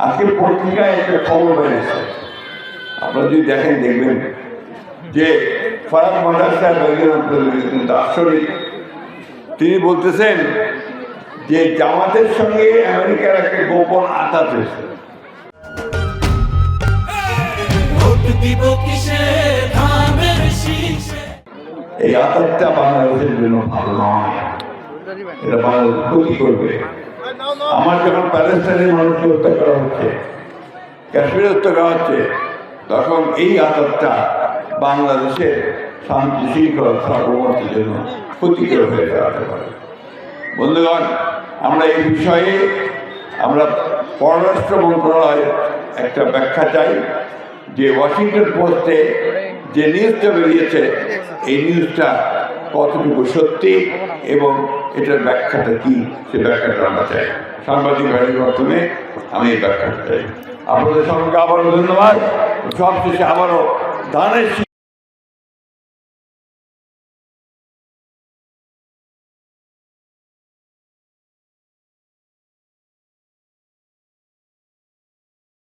আজকে পত্রিকায় একটা খবর বেরিয়েছে, আপনারা যদি দেখেন দেখবেন যে ফারাক মাদ্রাসা দার্শনিক তিনি বলতেছেন যে জামাতের সঙ্গে আমেরিকার একটা গোপন আঘাত হয়েছে। এই আঘাতটা বাংলাদেশের জন্য ভালো নয়, এটা বাংলাদেশ ক্ষতি করবে। আমার যখন প্যালেস্টাইনের মানুষকে হত্যা করা হচ্ছে, কাশ্মীরে হত্যা করা হচ্ছে, তখন এই আঘাতটা বাংলাদেশের শান্তি শৃঙ্খলা সার্বভৌমত্বের জন্য ক্ষতিকর হয়ে দাঁড়াতে পারে। বন্ধুগণ, আমরা এই বিষয়ে আমরা পররাষ্ট্র মন্ত্রণালয়ের একটা ব্যাখ্যা চাই যে ওয়াশিংটন পোস্টে যে নিউজটা বেরিয়েছে এই নিউজটা কতটুকু সত্যি এবং এটার ব্যাখ্যাটা কি, সে ব্যাখ্যাটা আমরা চাই। সাংবাদিক ভাইয়ের মাধ্যমে আমি এই ব্যাখ্যাটা চাই। আপনাদের সঙ্গে আবারও ধন্যবাদ। সবশেষে আবারও দানের